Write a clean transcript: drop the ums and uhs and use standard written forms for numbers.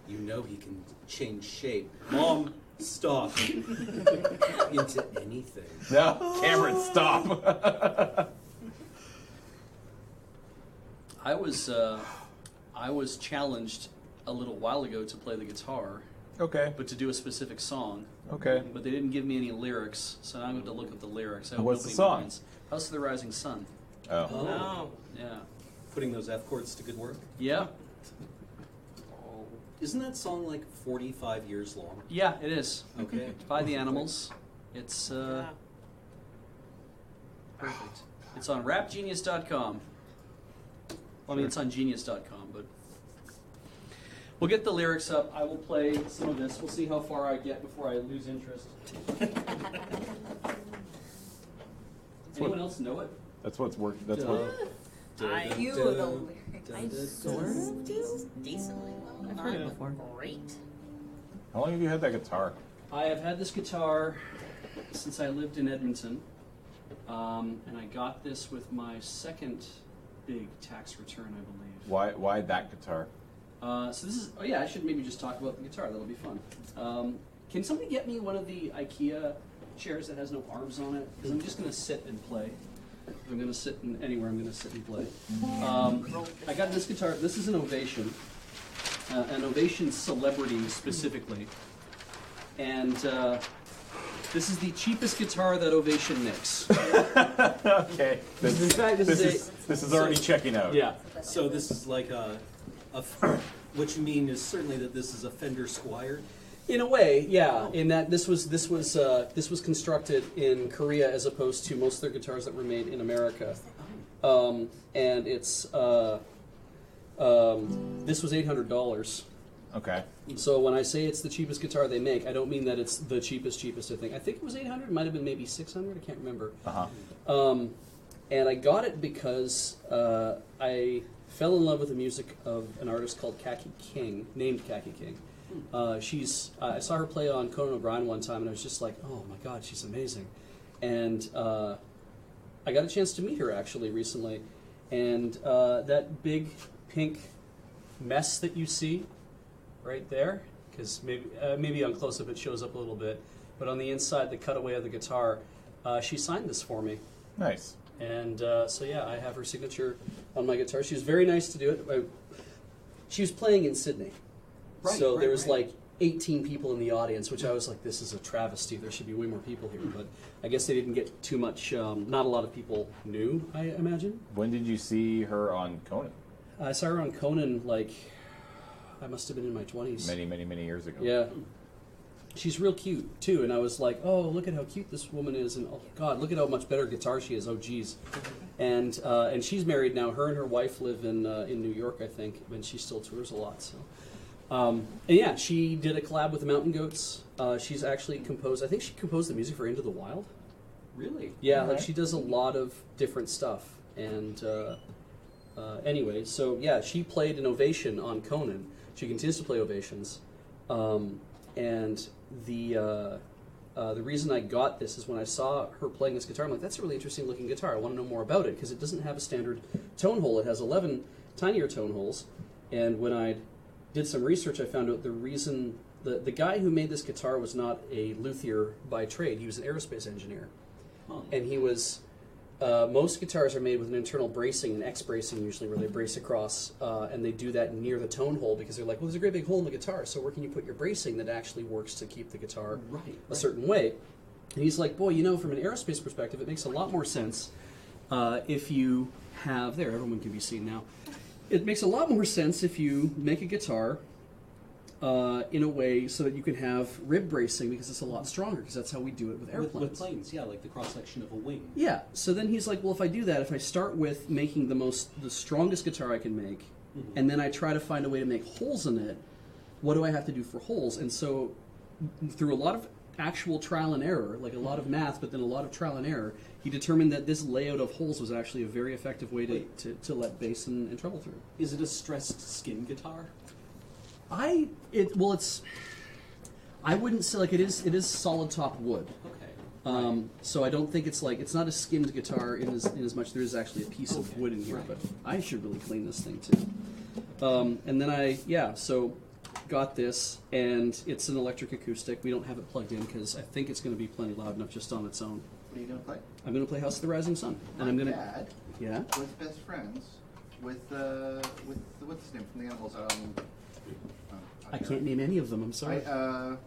You know he can change shape. Mom, stop. Into anything. No, Cameron, stop. I was challenged a little while ago to play the guitar, Okay. but to do a specific song. Okay. But they didn't give me any lyrics, so now I'm going to look up the lyrics. I hope What's the nobody song? minds. House of the Rising Sun. Oh. Oh. Yeah. Putting those F chords to good work. Yeah. Isn't that song like 45 years long? Yeah, it is. Okay. By the Animals. It's perfect. It's on rapgenius.com. Well, I mean, it's on genius.com, but we'll get the lyrics up. I will play some of this. We'll see how far I get before I lose interest. Anyone else know it? That's what's working. That's what. I few of the lyrics. I sort of do decently well. I've heard it before. Great. How long have you had that guitar? I have had this guitar since I lived in Edmonton, and I got this with my second big tax return, I believe. Why that guitar? So this is, oh yeah, I should maybe just talk about the guitar. That'll be fun. Can somebody get me one of the IKEA chairs that has no arms on it? Because I'm just going to sit and play. If I'm going to sit anywhere, I'm going to sit and play. I got this guitar. This is an Ovation. An Ovation Celebrity specifically. And this is the cheapest guitar that Ovation makes. Okay. In fact, This is already checking out. Yeah. So this is like what you mean is certainly that this is a Fender Squier. In a way, yeah. In that this was constructed in Korea as opposed to most of their guitars that were made in America, and it's this was $800. Okay. So when I say it's the cheapest guitar they make, I don't mean that it's the cheapest. I think it was $800. It might have been maybe $600. I can't remember. And I got it because I fell in love with the music of an artist called Kaki King, named Kaki King. I saw her play on Conan O'Brien one time, and I was just like, oh my God, she's amazing. And I got a chance to meet her actually recently, and that big pink mess that you see right there, because maybe on close-up it shows up a little bit, but on the inside, the cutaway of the guitar, she signed this for me. Nice. And so yeah, I have her signature on my guitar. She was very nice to do it. She was playing in Sydney. So there was like 18 people in the audience, which I was like, this is a travesty. There should be way more people here. But I guess they didn't get too much, not a lot of people knew, I imagine. When did you see her on Conan? I saw her on Conan, like, I must have been in my 20s. Many years ago. Yeah. She's real cute, too. And I was like, oh, look at how cute this woman is. And, oh, God, look at how much better guitar she is. Oh, geez. And she's married now. Her and her wife live in New York, I think. And she still tours a lot, so... and yeah, she did a collab with the Mountain Goats. She's actually composed, I think she composed the music for Into the Wild. Really? Yeah, like she does a lot of different stuff. And anyway, so yeah, she played an Ovation on Conan. She continues to play Ovations. And the reason I got this is when I saw her playing this guitar, I'm like, that's a really interesting looking guitar. I want to know more about it because it doesn't have a standard tone hole. It has 11 tinier tone holes. And when I did some research, I found out the reason the guy who made this guitar was not a luthier by trade. He was an aerospace engineer, and he was. Most guitars are made with an internal bracing, an X bracing usually, where they brace across, and they do that near the tone hole because they're like, well, there's a great big hole in the guitar, so where can you put your bracing that actually works to keep the guitar a certain way? And he's like, boy, from an aerospace perspective, it makes a lot more sense if you have there. Everyone can be seen now. It makes a lot more sense if you make a guitar in a way so that you can have rib bracing because it's a lot stronger because that's how we do it with airplanes. With planes, yeah, like the cross-section of a wing. Yeah, so then he's like, well, if I do that, if I start with making the strongest guitar I can make, and then I try to find a way to make holes in it, what do I have to do for holes? And so through a lot of actual trial and error, like a lot of math, but then a lot of trial and error, he determined that this layout of holes was actually a very effective way to let bass and treble through. Is it a stressed skin guitar? I wouldn't say like it is solid top wood. Okay. So I don't think it's not a skimmed guitar in as much there is actually a piece of wood in here, but I should really clean this thing too. And then so got this, and it's an electric acoustic. We don't have it plugged in because I think it's going to be plenty loud enough just on its own. What are you going to play? I'm going to play House of the Rising Sun, and My I'm going dad Yeah. was best friends with what's his name from the Animals? I can't name any of them. I'm sorry. Oh,